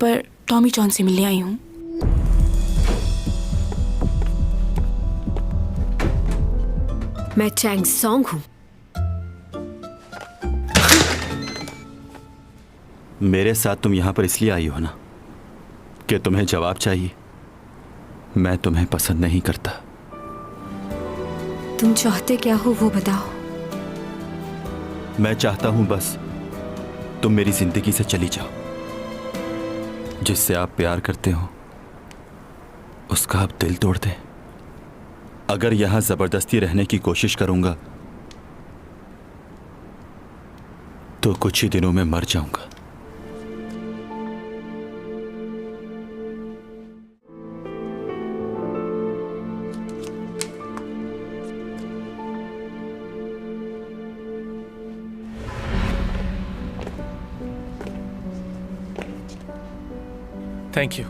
पर Tommy John से मिलने आई हूँ। मैं चैंग सॉन्ग हूँ। मेरे साथ तुम यहां पर इसलिए आई हो ना कि तुम्हें जवाब चाहिए। मैं तुम्हें पसंद नहीं करता। तुम चाहते क्या हो वो बताओ। मैं चाहता हूं बस तुम मेरी जिंदगी से चली जाओ। जिससे आप प्यार करते हो उसका आप दिल तोड़ दें। अगर यहां जबरदस्ती रहने की कोशिश करूंगा तो कुछ ही दिनों में मर जाऊंगा। थैंक यू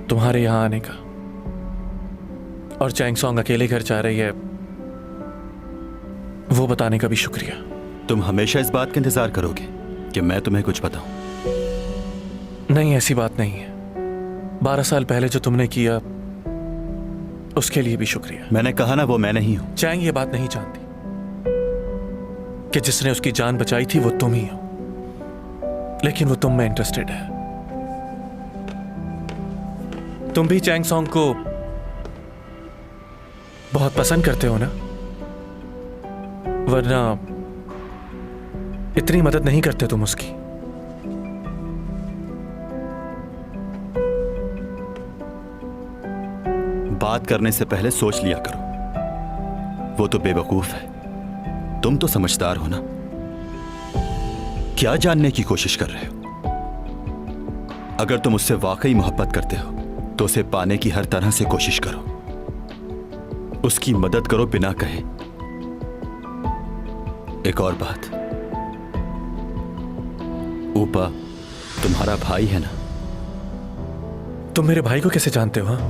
तुम्हारे यहां आने का। और चैंग सॉन्ग अकेले घर जा रही है वो बताने का भी शुक्रिया। तुम हमेशा इस बात का इंतजार करोगे कि मैं तुम्हें कुछ बताऊं? नहीं, ऐसी बात नहीं है। 12 साल पहले जो तुमने किया उसके लिए भी शुक्रिया। मैंने कहा ना वो मैं नहीं हूं। चैंग ये बात नहीं जानती कि जिसने उसकी जान बचाई थी वो तुम ही हो, लेकिन वो तुम में इंटरेस्टेड है। तुम भी चैंग सॉन्ग को बहुत पसंद करते हो ना, वरना इतनी मदद नहीं करते तुम उसकी। बात करने से पहले सोच लिया करो। वो तो बेवकूफ है, तुम तो समझदार हो ना। क्या जानने की कोशिश कर रहे हो? अगर तुम उससे वाकई मोहब्बत करते हो तो उसे पाने की हर तरह से कोशिश करो। उसकी मदद करो बिना कहे। एक और बात, ऊपा तुम्हारा भाई है ना? तुम मेरे भाई को कैसे जानते हो? हाँ,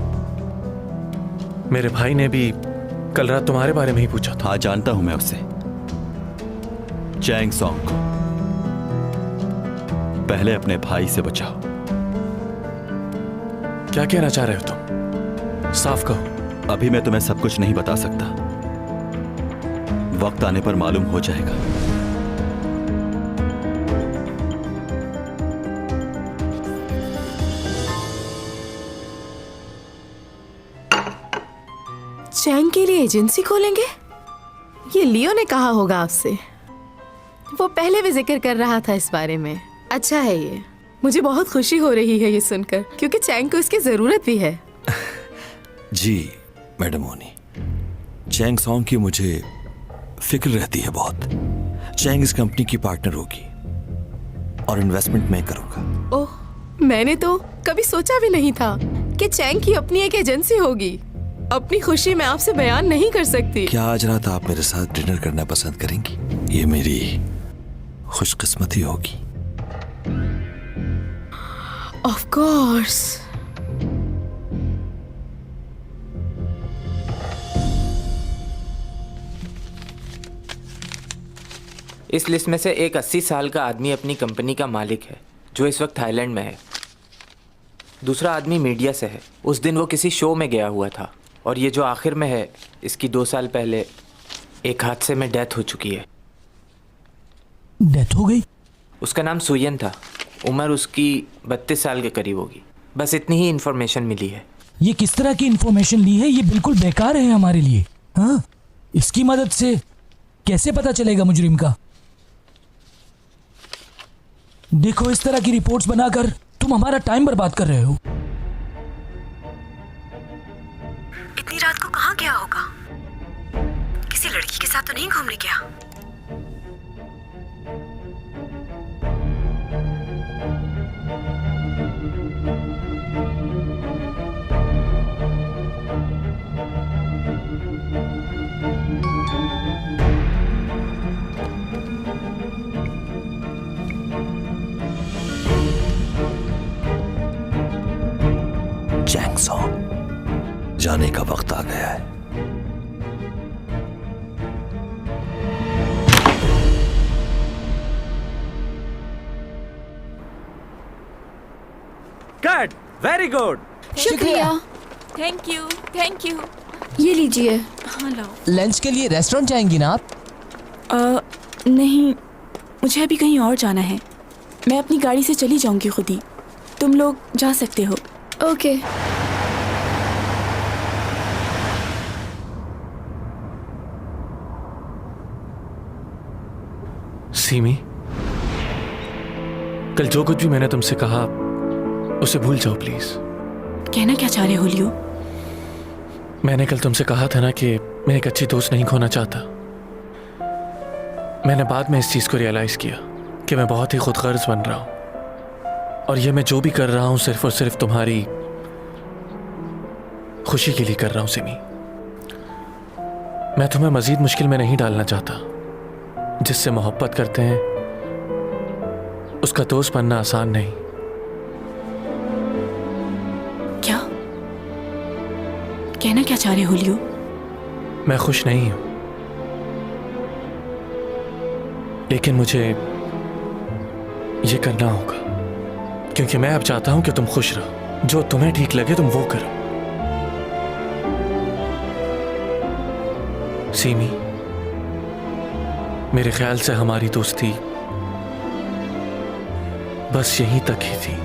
मेरे भाई ने भी कल रात तुम्हारे बारे में ही पूछा था। हाँ, जानता हूं मैं उसे, चैंग सॉन्ग को। पहले अपने भाई से बचाओ। क्या कहना चाह रहे हो तुम? साफ कहो। अभी मैं तुम्हें सब कुछ नहीं बता सकता, वक्त आने पर मालूम हो जाएगा। चैंग के लिए एजेंसी खोलेंगे? ये लियो ने कहा होगा आपसे। वो पहले भी जिक्र कर रहा था इस बारे में। अच्छा है ये, मुझे बहुत खुशी हो रही है ये सुनकर, क्योंकि चैंग को इसकी जरूरत भी है। जी मैडम ओनी, चैंग सॉन्ग की मुझे फिक्र रहती है बहुत। चैंग इस कंपनी की पार्टनर होगी और इन्वेस्टमेंट मैं करूंगा। ओह, मैंने तो कभी सोचा भी नहीं था कि चैंग की अपनी एक एजेंसी होगी। अपनी खुशी मैं आपसे बयान नहीं कर सकती। क्या आज रात आप मेरे साथ डिनर करना पसंद करेंगी? ये मेरी खुशकिस्मती होगी। Of course. इस लिस्ट में से एक 80 साल का आदमी अपनी कंपनी का मालिक है जो इस वक्त थाईलैंड में है। दूसरा आदमी मीडिया से है। उस दिन वो किसी शो में गया हुआ था। और ये जो आखिर में है, इसकी 2 साल पहले एक हादसे में डेथ हो चुकी है। डेथ हो गई? उसका नाम सुयन था। उम्र उसकी 32 साल के करीब होगी। बस इतनी ही इन्फॉर्मेशन मिली है। ये किस तरह की इन्फॉर्मेशन ली है? ये बिल्कुल बेकार है हमारे लिए। हाँ, इसकी मदद से कैसे पता चलेगा मुजरिम का? देखो, इस तरह की रिपोर्ट्स बनाकर तुम हमारा टाइम बर्बाद कर रहे हो। इतनी रात को कहाँ गया होगा? किसी लड़की के साथ तो नहीं घूमने गया? चैंग सॉन्ग, जाने का वक्त आ गया है। Very good. शुक्रिया। Thank you thank you. ये लीजिए। हाँ लाओ। लंच के लिए रेस्टोरेंट जाएंगी ना आप? नहीं, मुझे अभी कहीं और जाना है। मैं अपनी गाड़ी से चली जाऊंगी खुद ही। तुम लोग जा सकते हो। ओके। सीमी, कल जो कुछ भी मैंने तुमसे कहा उसे भूल जाओ प्लीज। कहना क्या चाह रहे हो लियो? मैंने कल तुमसे कहा था ना कि मैं एक अच्छी दोस्त नहीं खोना चाहता। मैंने बाद में इस चीज को रियलाइज किया कि मैं बहुत ही खुदगर्ज बन रहा हूं, और ये मैं जो भी कर रहा हूं सिर्फ और सिर्फ तुम्हारी खुशी के लिए कर रहा हूं। सिमी, मैं तुम्हें मजीद मुश्किल में नहीं डालना चाहता। जिससे मोहब्बत करते हैं उसका दोस्त बनना आसान नहीं। क्या कहना क्या चाह रहे हो लियो? मैं खुश नहीं हूं, लेकिन मुझे ये करना होगा क्योंकि मैं अब चाहता हूं कि तुम खुश रहो। जो तुम्हें ठीक लगे तुम वो करो। सीमी, मेरे ख्याल से हमारी दोस्ती बस यहीं तक ही थी।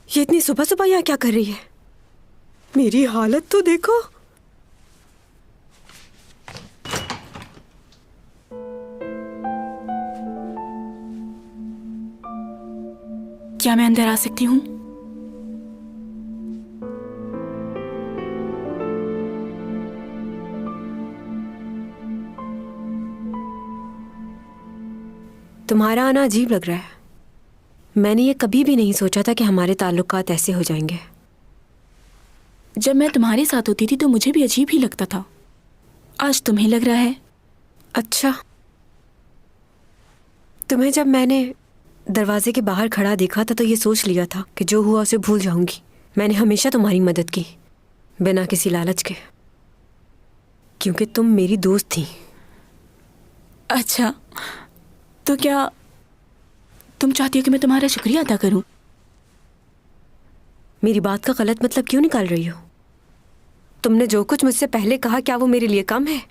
ये इतनी सुबह सुबह यहाँ क्या कर रही है? मेरी हालत तो देखो। क्या मैं अंदर आ सकती हूँ? तुम्हारा आना अजीब लग रहा है। मैंने ये कभी भी नहीं सोचा था कि हमारे ताल्लुकात ऐसे हो जाएंगे। जब मैं तुम्हारे साथ होती थी तो मुझे भी अजीब ही लगता था। आज तुम्हें लग रहा है? अच्छा, तुम्हें जब मैंने दरवाजे के बाहर खड़ा देखा था तो ये सोच लिया था कि जो हुआ उसे भूल जाऊंगी। मैंने हमेशा तुम्हारी मदद की बिना किसी लालच के, क्योंकि तुम मेरी दोस्त थी। अच्छा, तो क्या तुम चाहती हो कि मैं तुम्हारा शुक्रिया अदा करूं? मेरी बात का गलत मतलब क्यों निकाल रही हो? तुमने जो कुछ मुझसे पहले कहा, क्या वो मेरे लिए कम है?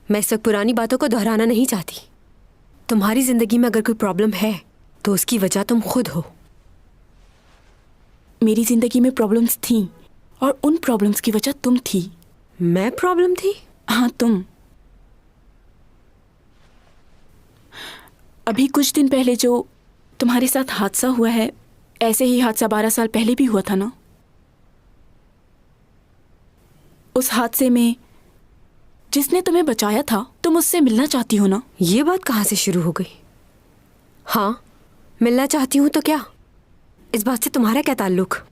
मैं इस वक्त पुरानी बातों को दोहराना नहीं चाहती। तुम्हारी जिंदगी में अगर कोई प्रॉब्लम है तो उसकी वजह तुम खुद हो। मेरी जिंदगी में प्रॉब्लम्स थीं और उन प्रॉब्लम्स की वजह तुम थी। मैं प्रॉब्लम थी? हाँ, तुम। अभी कुछ दिन पहले जो तुम्हारे साथ हादसा हुआ है, ऐसे ही हादसा 12 साल पहले भी हुआ था ना? उस हादसे में जिसने तुम्हें बचाया था, तुम उससे मिलना चाहती हो ना? ये बात कहाँ से शुरू हो गई? हाँ, मिलना चाहती हूँ तो क्या? इस बात से तुम्हारा क्या ताल्लुक?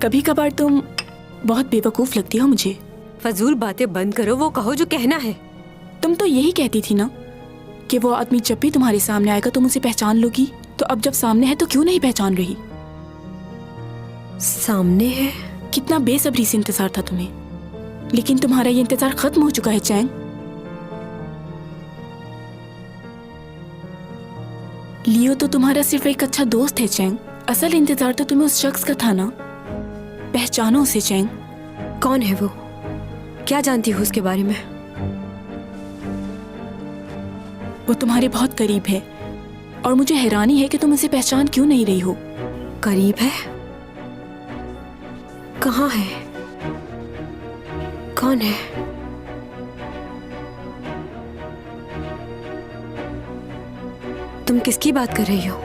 कभी कभार तुम बहुत बेवकूफ़ लगती हो मुझे। फजूल बातें बंद करो, वो कहो जो कहना है। तुम तो यही कहती थी ना कि वो आदमी जब भी तुम्हारे सामने आएगा तुम उसे पहचान लोगी। तो अब जब सामने है तो क्यों नहीं पहचान रही? सामने है? कितना बेसब्री से इंतजार था तुम्हें, लेकिन तुम्हारा ये इंतजार खत्म हो चुका है चैंग। लियो तो तुम्हारा सिर्फ एक अच्छा दोस्त है चैंग। असल इंतजार तो तुम्हें उस शख्स का था ना। पहचानो उसे चैंग। कौन है वो? क्या जानती हो उसके बारे में? वो तुम्हारे बहुत करीब है और मुझे हैरानी है कि तुम उसे पहचान क्यों नहीं रही हो। करीब है? कहाँ है? कौन है? तुम किसकी बात कर रही हो?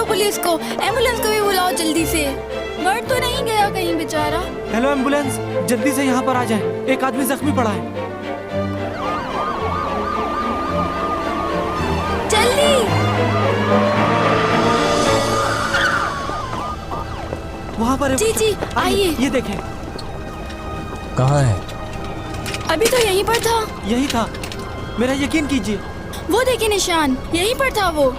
पुलिस को, एम्बुलेंस को भी बुलाओ जल्दी से। मर तो नहीं गया कहीं बेचारा? हेलो एम्बुलेंस, जल्दी से यहाँ पर आ जाए, एक आदमी जख्मी पड़ा है। जल्दी। वहाँ पर है। जी जी आइए। ये देखें। कहाँ है? अभी तो यहीं पर था। यही था, मेरा यकीन कीजिए। वो देखिए निशान, यहीं पर था वो।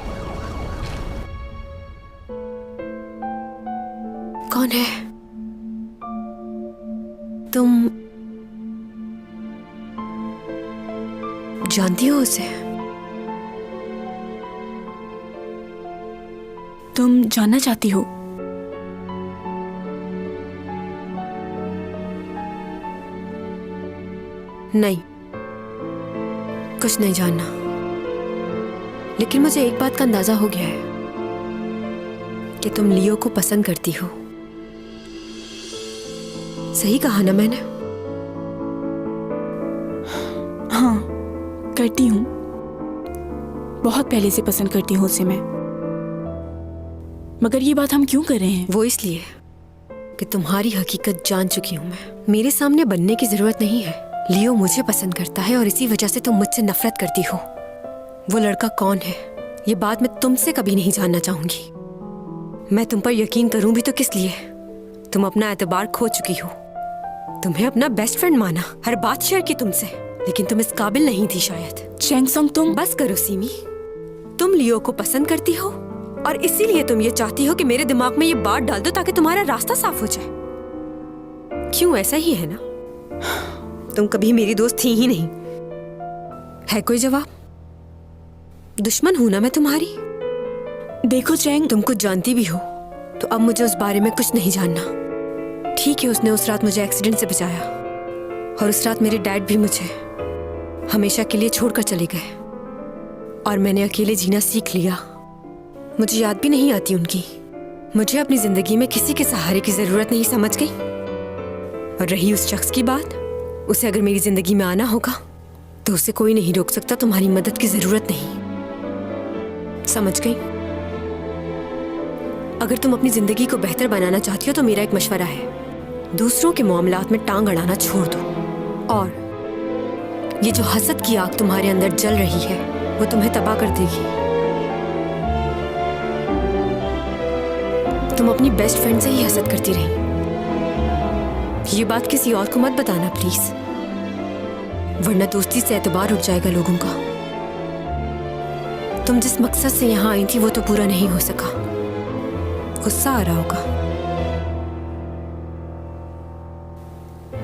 कौन है? तुम जानती हो उसे? तुम जानना चाहती हो? नहीं, कुछ नहीं जानना, लेकिन मुझे एक बात का अंदाजा हो गया है कि तुम लियो को पसंद करती हो। सही कहा ना मैंने? हाँ, करती हूँ। बहुत पहले से पसंद करती हूँ उसे मैं। मगर ये बात हम क्यों कर रहे हैं? वो इसलिए कि तुम्हारी हकीकत जान चुकी हूँ मैं। मेरे सामने बनने की जरूरत नहीं है। लियो मुझे पसंद करता है और इसी वजह से तुम मुझसे नफरत करती हो। वो लड़का कौन है ये बात मैं तुमसे कभी नहीं जानना चाहूंगी। मैं तुम पर यकीन करूं भी तो किस लिए? तुम अपना एतबार खो चुकी हो। तुम्हें अपना बेस्ट फ्रेंड माना, हर बात शेयर की तुमसे, लेकिन तुम इस काबिल नहीं थी शायद। चैंग सॉन्ग, तुम बस करो सीमी। तुम लियो को पसंद करती हो और इसीलिए तुम ये चाहती हो कि मेरे दिमाग में ये बात डाल दो ताकि तुम्हारा रास्ता साफ हो जाए। क्यों? ऐसा ही है ना? तुम कभी मेरी दोस्त थी ही नहीं। है कोई जवाब? दुश्मन हूं ना मैं तुम्हारी? देखो चैंग, तुम कुछ जानती भी हो तो अब मुझे उस बारे में कुछ नहीं जानना। ठीक है, उसने उस रात मुझे एक्सीडेंट से बचाया और उस रात मेरे डैड भी मुझे हमेशा के लिए छोड़कर चले गए और मैंने अकेले जीना सीख लिया। मुझे याद भी नहीं आती उनकी। मुझे अपनी जिंदगी में किसी के सहारे की जरूरत नहीं, समझ गई? और रही उस शख्स की बात, उसे अगर मेरी जिंदगी में आना होगा तो उसे कोई नहीं रोक सकता। तुम्हारी मदद की जरूरत नहीं, समझ गई? अगर तुम अपनी जिंदगी को बेहतर बनाना चाहती हो तो मेरा एक मशवरा है, दूसरों के मामलात में टांग अड़ाना छोड़ दो। और ये जो हसद की आग तुम्हारे अंदर जल रही है वो तुम्हें तबाह कर देगी। तुम अपनी बेस्ट फ्रेंड से ही हसद करती रही। ये बात किसी और को मत बताना प्लीज, वरना दोस्ती से एतबार उठ जाएगा लोगों का। तुम जिस मकसद से यहाँ आई थी वो तो पूरा नहीं हो सका। गुस्सा आ रहा होगा,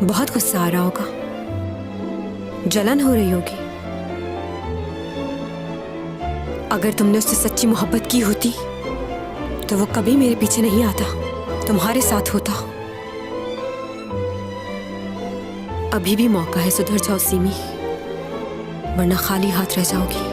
बहुत गुस्सा आ रहा होगा, जलन हो रही होगी। अगर तुमने उससे सच्ची मोहब्बत की होती तो वो कभी मेरे पीछे नहीं आता, तुम्हारे साथ होता। अभी भी मौका है, सुधर जाओ सीमी, वरना खाली हाथ रह जाओगी।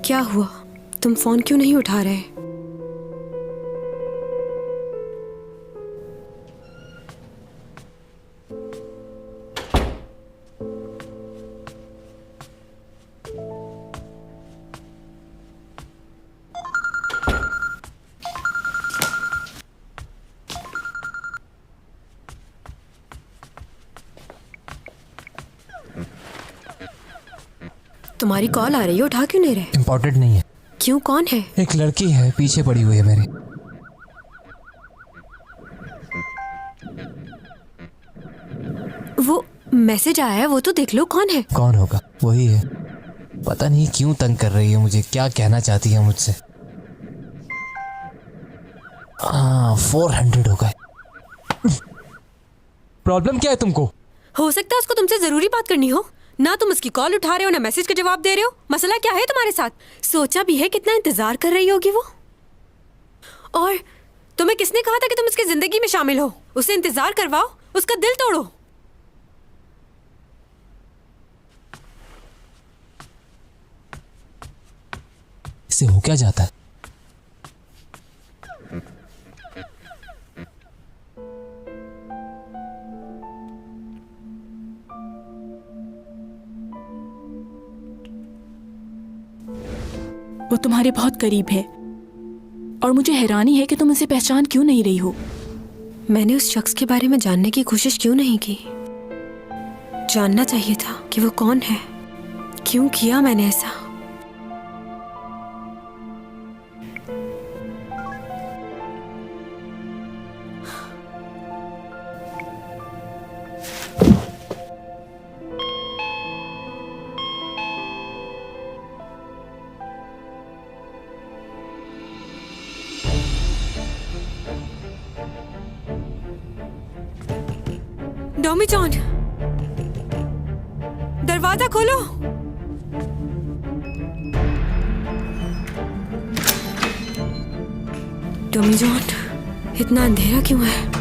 क्या हुआ? तुम फोन क्यों नहीं उठा रहे? तुम्हारी कॉल आ रही है, उठा क्यों नहीं रहे? इम्पोर्टेंट नहीं है। क्यों, कौन है? एक लड़की है, पीछे पड़ी हुई है मेरे। वो मैसेज आया है, वो तो देख लो। कौन है? कौन होगा? वही है। पता नहीं क्यों तंग कर रही है मुझे, क्या कहना चाहती है मुझसे। हाँ, 400 हो गए। प्रॉब्लम क्या है तुमको? हो सकता है उसको तुमसे जरूरी बात करनी हो। ना तुम उसकी कॉल उठा रहे हो, ना मैसेज का जवाब दे रहे हो। मसला क्या है तुम्हारे साथ? सोचा भी है कितना इंतजार कर रही होगी वो? और तुम्हें किसने कहा था कि तुम उसकी जिंदगी में शामिल हो? उसे इंतजार करवाओ, उसका दिल तोड़ो। इससे हो क्या जाता है? वो तुम्हारे बहुत करीब है और मुझे हैरानी है कि तुम उसे पहचान क्यों नहीं रही हो। मैंने उस शख्स के बारे में जानने की कोशिश क्यों नहीं की? जानना चाहिए था कि वो कौन है। क्यों किया मैंने ऐसा? डॉमी जॉन, दरवाजा खोलो। डॉमी जॉन, इतना अंधेरा क्यों है?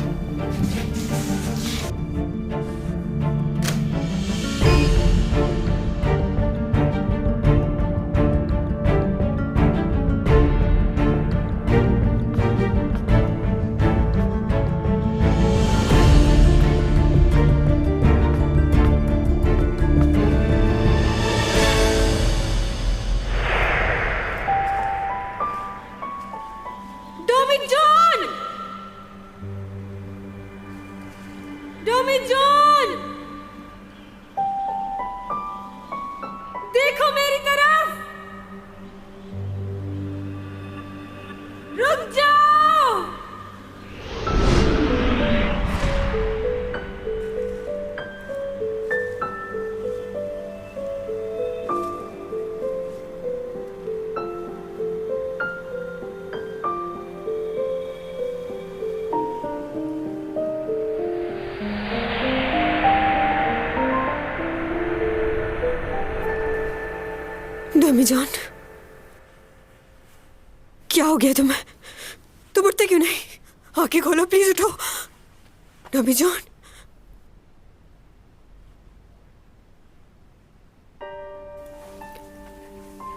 डॉमी जॉन, देखो मेरी तरफ, रुक जाओ। डॉमी जॉन, क्या हो गया तुम्हें? तुम उठते क्यों नहीं? आंखें खोलो प्लीज, उठो। डॉमी जॉन,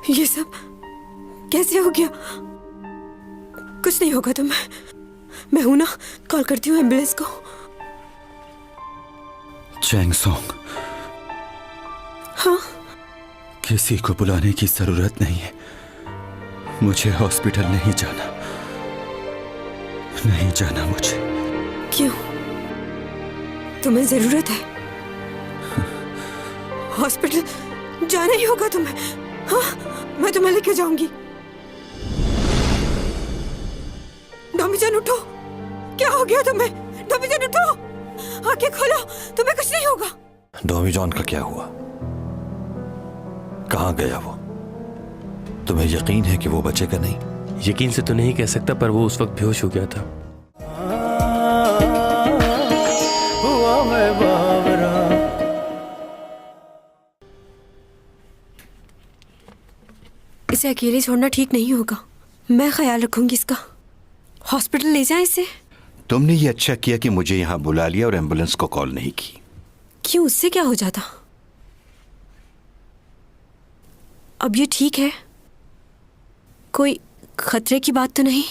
ये सब कैसे हो गया? कुछ नहीं होगा तुम्हें, मैं हूं ना, कॉल करती हूँ एम्बुलेंस को। चैंग सॉन्ग, हाँ? किसी को बुलाने की जरूरत नहीं है। मुझे हॉस्पिटल नहीं जाना, नहीं जाना मुझे। क्यों? तुम्हें जरूरत है। हॉस्पिटल जाना ही होगा तुम्हें। हाँ, मैं तुम्हें लेके जाऊंगी। डोमीजान उठो, क्या हो गया तुम्हें? डोमीजान उठो, आंखें खोलो, तुम्हें कुछ नहीं होगा। डोमीजान का क्या हुआ? कहाँ गया वो? तुम्हें यकीन है कि वो बचेगा नहीं? यकीन से तो नहीं कह सकता, पर वो उस वक्त बेहोश हो गया था। इसे अकेले छोड़ना ठीक नहीं होगा। मैं ख्याल रखूंगी इसका। हॉस्पिटल ले जाएं इसे। तुमने ये अच्छा किया कि मुझे यहाँ बुला लिया और एम्बुलेंस को कॉल नहीं की। क्यों, उससे क्या हो जाता? अब ये ठीक है? कोई खतरे की बात तो नहीं?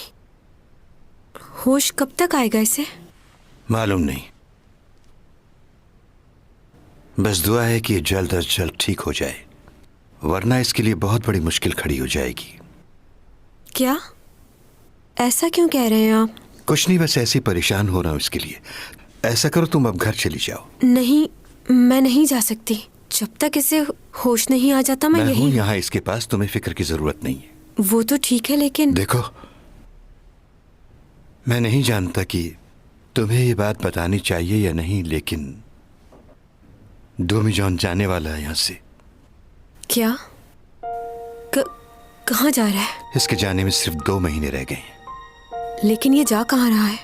होश कब तक आएगा इसे? मालूम नहीं, बस दुआ है कि ये जल्द अज जल्द ठीक हो जाए, वरना इसके लिए बहुत बड़ी मुश्किल खड़ी हो जाएगी। क्या? ऐसा क्यों कह रहे हैं आप? कुछ नहीं, बस ऐसे परेशान हो रहा हूँ इसके लिए। ऐसा करो, तुम अब घर चली जाओ। नहीं, मैं नहीं जा सकती। जब तक इसे होश नहीं आ जाता मैं हूँ यहीं। यहाँ इसके पास, तुम्हें फिक्र की जरूरत नहीं है। वो तो ठीक है, लेकिन देखो, मैं नहीं जानता कि तुम्हें ये बात बतानी चाहिए या नहीं, लेकिन डोमीजान जाने वाला है यहाँ से। क्या? कहाँ जा रहा है? इसके जाने में सिर्फ 2 महीने रह गए हैं। लेकिन ये जा कहाँ रहा है?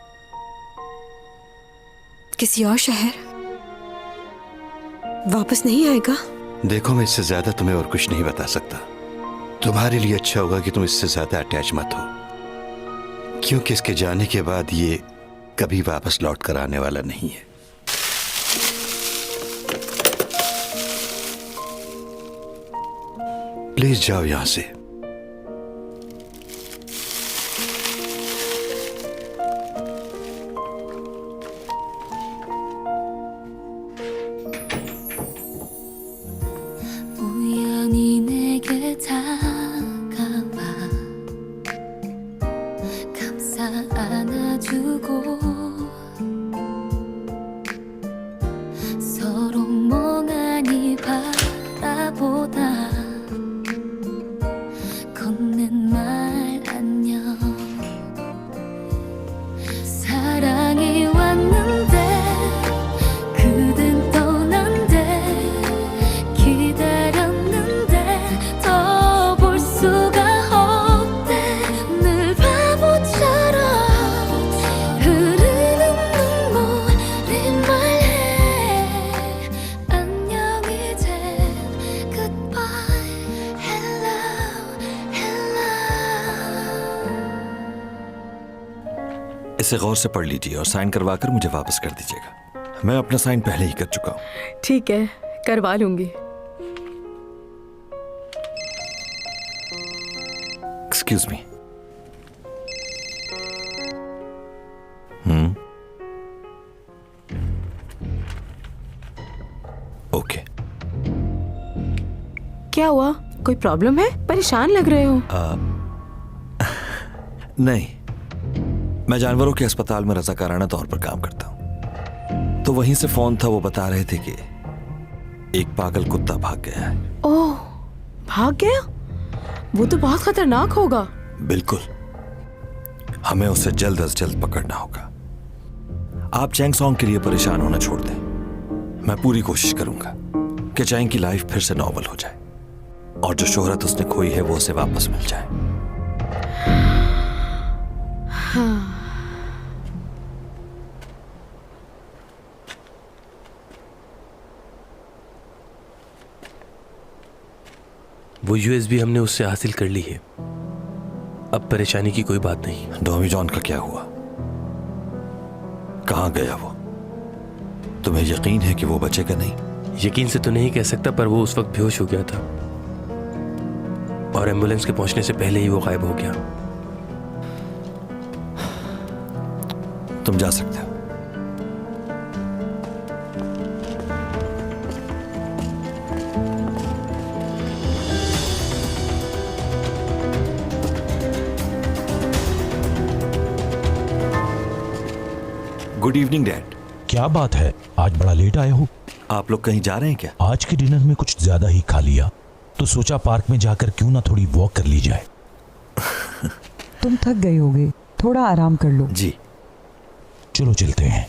किसी और शहर? वापस नहीं आएगा? देखो, मैं इससे ज्यादा तुम्हें और कुछ नहीं बता सकता। तुम्हारे लिए अच्छा होगा कि तुम इससे ज्यादा अटैच मत हो, क्योंकि इसके जाने के बाद ये कभी वापस लौट कर आने वाला नहीं है। प्लीज जाओ यहां से। 우연히 내게 다가와 감싸 안아주고 서로 멍하니 바라보다 건넨 말 안녕. 사랑이 왔는데 그댄 떠난대. 기다렸는데 더 볼 수가 없대. 늘 바보처럼 흐르는 눈물이 말해. 안녕 이제 goodbye hello hello. इसे गौर से पढ़ लीजिए और साइन करवाकर मुझे वापस कर दीजिएगा। मैं अपना साइन पहले ही कर चुका हूँ। ठीक है, करवा लूंगी। Excuse me. ओके। क्या हुआ? कोई प्रॉब्लम है? परेशान लग रहे हो। नहीं, मैं जानवरों के अस्पताल में रजाकाराना तौर पर काम करता हूँ। तो वहीं से फोन था, वो बता रहे थे कि एक पागल कुत्ता भाग गया है। ओह, भाग गया? वो तो बहुत खतरनाक होगा। बिल्कुल, हमें उसे जल्द अज जल्द पकड़ना होगा। आप चैंग सॉन्ग के लिए परेशान होना छोड़ दें। मैं पूरी कोशिश करूंगा कि चैंग की लाइफ फिर से नॉर्मल हो जाए और जो शोहरत उसने खोई है वो उसे वापस मिल जाए। हाँ। वो यूएसबी हमने उससे हासिल कर ली है। अब परेशानी की कोई बात नहीं। डोमीजान का क्या हुआ? कहाँ गया वो? तुम्हें यकीन है कि वो बचेगा नहीं? यकीन से तो नहीं कह सकता, पर वो उस वक्त बेहोश हो गया था और एम्बुलेंस के पहुंचने से पहले ही वो गायब हो गया। तुम जा सकते हो। Good evening dad. क्या बात है, आज बड़ा लेट आए हो? आप लोग कहीं जा रहे हैं क्या? आज के डिनर में कुछ ज्यादा ही खा लिया, तो सोचा पार्क में जाकर क्यों ना थोड़ी वॉक कर ली जाए। तुम थक गए होगे, थोड़ा आराम कर लो। जी चलो चलते हैं।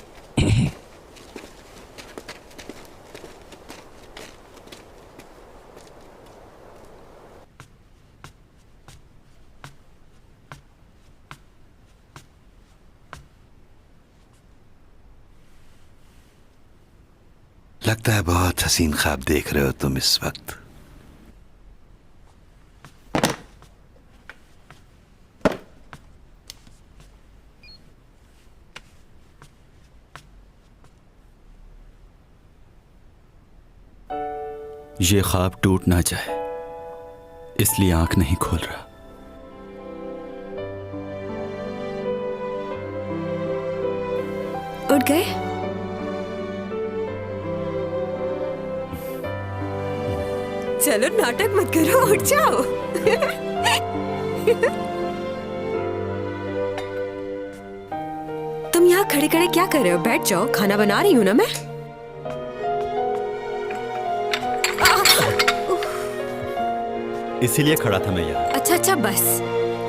लगता है बहुत हसीन ख्वाब देख रहे हो तुम इस वक्त। ये ख्वाब टूट ना जाए इसलिए आंख नहीं खोल रहा। उठ गए? चलो नाटक मत करो, उठ जाओ। तुम यहाँ खड़े खड़े क्या कर रहे हो? बैठ जाओ, खाना बना रही हूँ ना मैं। इसीलिए खड़ा था मैं यहाँ। अच्छा अच्छा बस,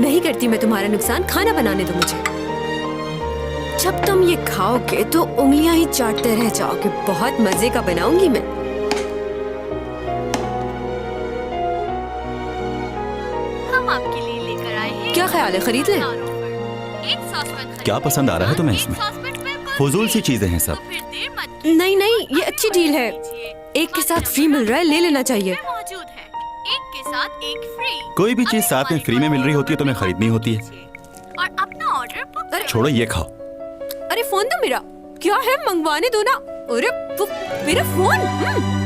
नहीं करती मैं तुम्हारा नुकसान, खाना बनाने दो मुझे। जब तुम ये खाओगे तो उंगलियां ही चाटते रह जाओगे। बहुत मजे का बनाऊंगी मैं। हम आपके लिए लेकर आए हैं। क्या ख्याल है, खरीद लें? क्या पसंद आ रहा है तुम्हें इसमें? फजूल सी चीजें हैं सब। नहीं नहीं, ये अच्छी डील है। एक के साथ फ्री मिल रहा है, ले लेना चाहिए। मौजूद है, एक के साथ एक फ्री। कोई भी चीज साथ में फ्री में मिल रही होती है तुम्हें खरीदनी होती है। और अपना ऑर्डर बुक। छोड़ो, ये खाओ। अरे फोन दो मेरा। क्या है, मंगवाने दो ना। अरे मेरा फोन।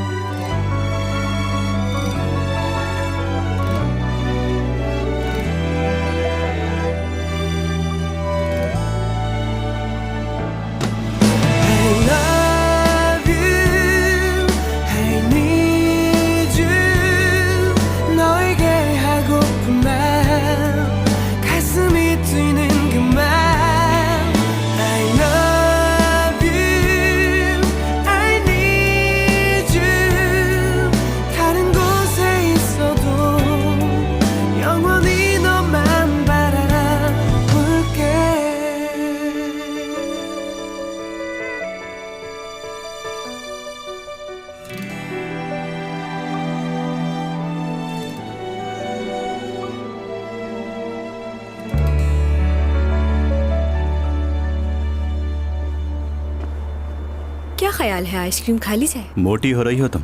क्या ख्याल है, आइसक्रीम खा ली जाए? मोटी हो रही हो तुम।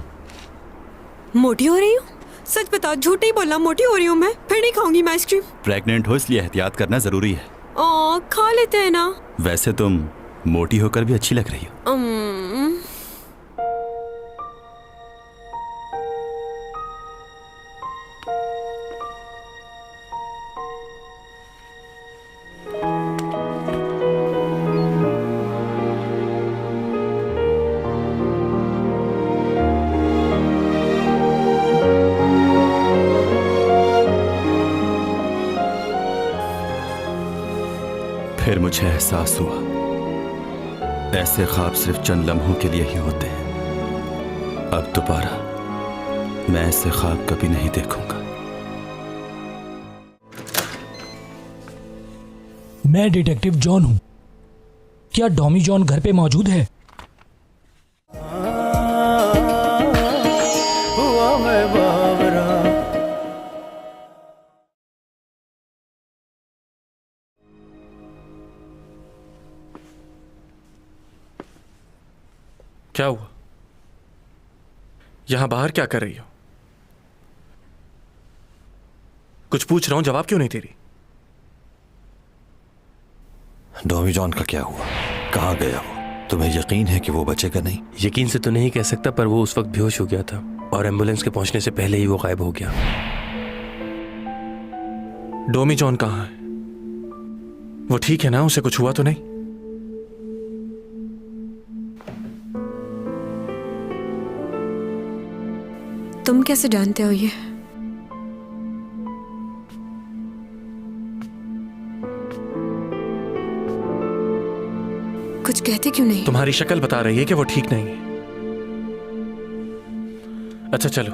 मोटी हो रही हूँ? सच बताओ, झूठ नहीं बोलना। मोटी हो रही हूँ मैं, फिर नहीं खाऊंगी मैं आइसक्रीम। प्रेग्नेंट हो इसलिए एहतियात करना जरूरी है। खा लेते हैं ना। वैसे तुम मोटी होकर भी अच्छी लग रही हो। फिर मुझे एहसास हुआ ऐसे ख्वाब सिर्फ चंद लम्हों के लिए ही होते हैं। अब दोबारा मैं ऐसे ख्वाब कभी नहीं देखूंगा। मैं डिटेक्टिव जॉन हूं। क्या डॉमी जॉन घर पे मौजूद है? क्या हुआ? यहां बाहर क्या कर रही हो? कुछ पूछ रहा हूं, जवाब क्यों नहीं दे रही? डॉमी जॉन का क्या हुआ? कहाँ गया वो? तुम्हें यकीन है कि वो बचेगा नहीं? यकीन से तो नहीं कह सकता, पर वो उस वक्त बेहोश हो गया था और एम्बुलेंस के पहुंचने से पहले ही वो गायब हो गया। डॉमी जॉन कहाँ है? वो ठीक है ना? उसे कुछ हुआ तो नहीं? तुम कैसे जानते हो ये? कुछ कहते क्यों नहीं? तुम्हारी शक्ल बता रही है कि वो ठीक नहीं है। अच्छा चलो,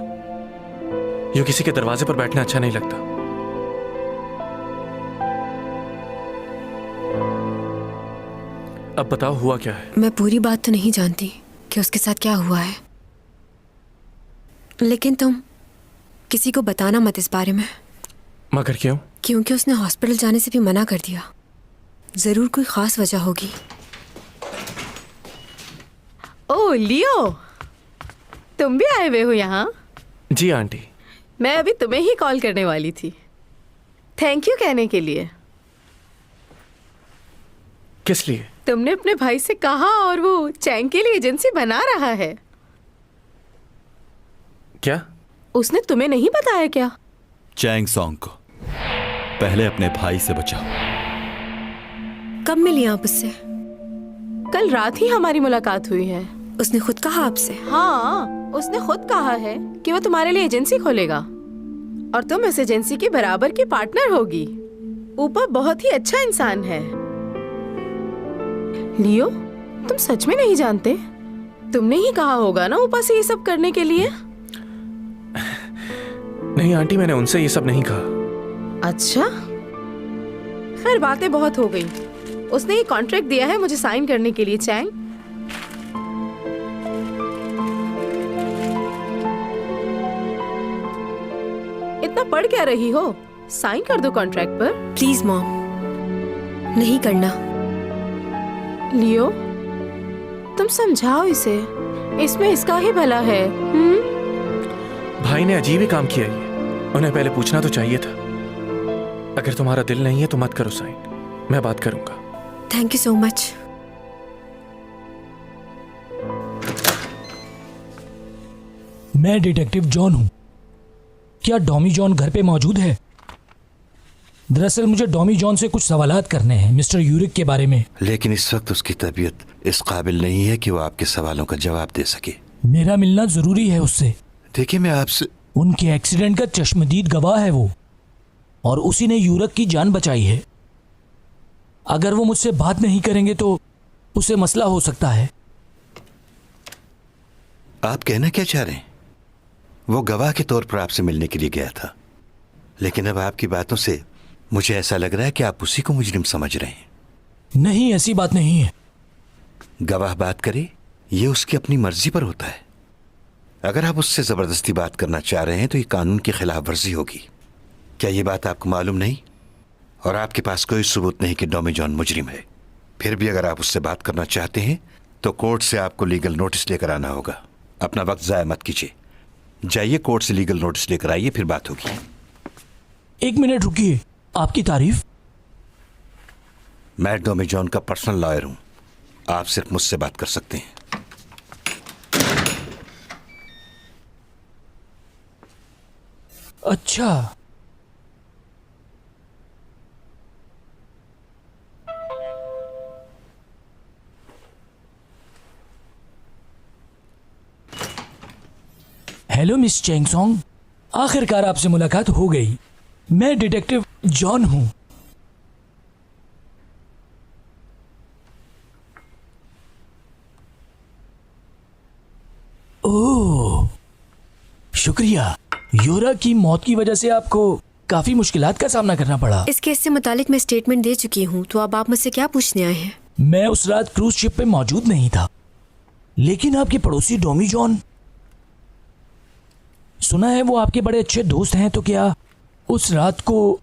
यूं किसी के दरवाजे पर बैठना अच्छा नहीं लगता। अब बताओ हुआ क्या है? मैं पूरी बात तो नहीं जानती कि उसके साथ क्या हुआ है, लेकिन तुम किसी को बताना मत इस बारे में। मगर क्यों? क्योंकि उसने हॉस्पिटल जाने से भी मना कर दिया। जरूर कोई खास वजह होगी। ओ लियो, तुम भी आए हुए हो यहाँ? जी आंटी। मैं अभी तुम्हें ही कॉल करने वाली थी, थैंक यू कहने के लिए। किस लिए? तुमने अपने भाई से कहा और वो चैंग के लिए एजेंसी बना रहा है। क्या? उसने तुम्हें नहीं बताया क्या? चैंग सॉन्ग को पहले अपने भाई से बचाओ। कब मिली आप उससे? कल रात ही हमारी मुलाकात हुई है। उसने खुद कहा आपसे? हाँ, उसने खुद कहा है कि वो तुम्हारे लिए एजेंसी खोलेगा और तुम इस एजेंसी के बराबर की पार्टनर होगी। ऊपर बहुत ही अच्छा इंसान है। लियो, तुम सच में नहीं जानते? तुमने ही कहा होगा ना ऊपर से ये सब करने के लिए। नहीं आंटी, मैंने उनसे ये सब नहीं कहा। अच्छा, खैर बातें बहुत हो गई। उसने ये कॉन्ट्रैक्ट दिया है मुझे साइन करने के लिए। चैंग, इतना पढ़ क्या रही हो? साइन कर दो कॉन्ट्रैक्ट पर। प्लीज मॉम, नहीं करना। लियो, तुम समझाओ इसे, इसमें इसका ही भला है। भाई ने अजीब ही काम किया ये। उन्हें पहले पूछना तो चाहिए था। अगर तुम्हारा दिल नहीं है तो मत करो साइन, मैं बात करूंगा। Thank you so much. मैं डिटेक्टिव जॉन हूं। क्या डॉमी जॉन घर पे मौजूद है? दरअसल मुझे डॉमी जॉन से कुछ सवालात करने हैं मिस्टर यूरिक के बारे में। लेकिन इस वक्त उसकी तबीयत इस काबिल नहीं है कि वो आपके सवालों का जवाब दे सके। मेरा मिलना जरूरी है उससे। देखिए, मैं आपसे उनके एक्सीडेंट का चश्मदीद गवाह है वो, और उसी ने यूरिक की जान बचाई है। अगर वो मुझसे बात नहीं करेंगे तो उसे मसला हो सकता है। आप कहना क्या चाह रहे हैं? वो गवाह के तौर पर आपसे मिलने के लिए गया था, लेकिन अब आपकी बातों से मुझे ऐसा लग रहा है कि आप उसी को मुजरिम समझ रहे हैं। नहीं, ऐसी बात नहीं है। गवाह बात करे, ये उसकी अपनी मर्जी पर होता है। अगर आप उससे जबरदस्ती बात करना चाह रहे हैं तो ये कानून की खिलाफ वर्जी होगी। क्या ये बात आपको मालूम नहीं? और आपके पास कोई सबूत नहीं कि डॉमी जॉन मुजरिम है। फिर भी अगर आप उससे बात करना चाहते हैं तो कोर्ट से आपको लीगल नोटिस लेकर आना होगा। अपना वक्त जाया मत कीजिए, जाइए कोर्ट से लीगल नोटिस लेकर आइए, फिर बात होगी। एक मिनट रुकिए, आपकी तारीफ? मैं डॉमी जॉन का पर्सनल लॉयर हूं, आप सिर्फ मुझसे बात कर सकते हैं। अच्छा, हेलो मिस चैंग सॉन्ग, आखिरकार आपसे मुलाकात हो गई। मैं डिटेक्टिव जॉन हूं। ओह, शुक्रिया। योरा की मौत की वजह से आपको काफी मुश्किलात का सामना करना पड़ा। इस केस से मुतालिक मैं स्टेटमेंट दे चुकी हूँ, तो अब आप मुझसे क्या पूछने आए हैं? मैं उस रात क्रूज शिप पे मौजूद नहीं था, लेकिन आपके पड़ोसी डॉमी जॉन, सुना है वो आपके बड़े अच्छे दोस्त हैं, तो क्या उस रात को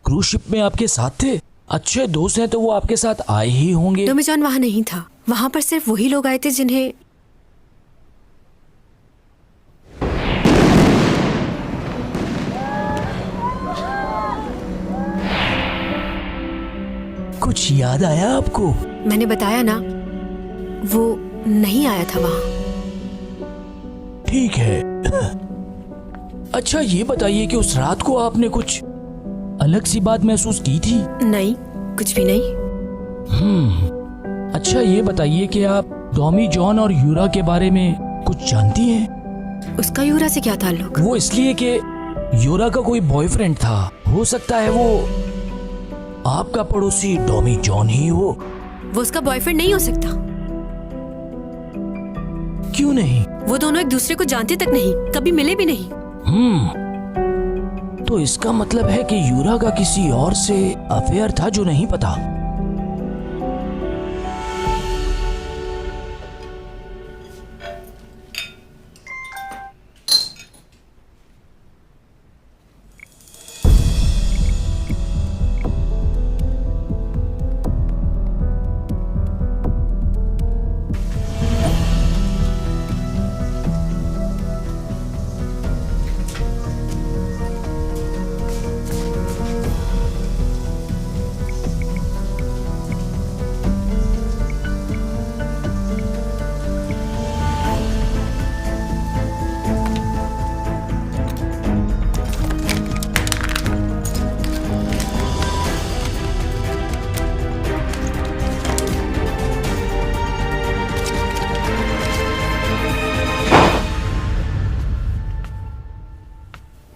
क्रूज शिप में आपके साथ थे? अच्छे दोस्त हैं तो वो आपके साथ आए ही होंगे। डॉमी जॉन वहां नहीं था, वहां पर सिर्फ वही लोग आए थे जिन्हें कुछ याद आया आपको? मैंने बताया ना, वो नहीं आया था वहां। ठीक है। अच्छा ये बताइए कि उस रात को आपने कुछ अलग सी बात महसूस की थी? नहीं, कुछ भी नहीं। अच्छा ये बताइए कि आप डॉमी जॉन और यूरा के बारे में कुछ जानती हैं? उसका यूरा से क्या ताल्लुक? वो इसलिए कि यूरा का कोई बॉयफ्रेंड था, हो सकता है वो आपका पड़ोसी डॉमी जॉन ही हो। वो उसका बॉयफ्रेंड नहीं हो सकता। क्यों नहीं? वो दोनों एक दूसरे को जानते तक नहीं, कभी मिले भी नहीं। तो इसका मतलब है कि यूरा का किसी और से अफेयर था जो नहीं पता।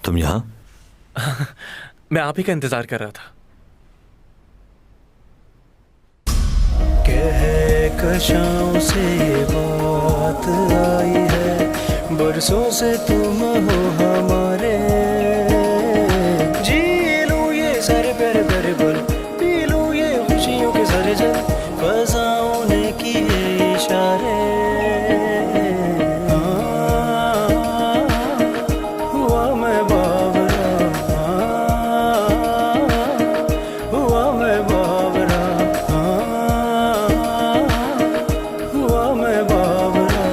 तुम यहाँ? मैं आप ही का इंतजार कर रहा था। कशाओं से बात आई है, बरसों से तुम हो हमारे। जी लूं ये सारे प्यारे प्यारे पल, पी लूं ये खुशियों के सारे जल, फसाओं ने किए इशारे। हुआ मैं बावरा, हुआ मैं बावरा, हुआ मैं बावरा,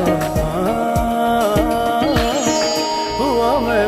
हुआ मैं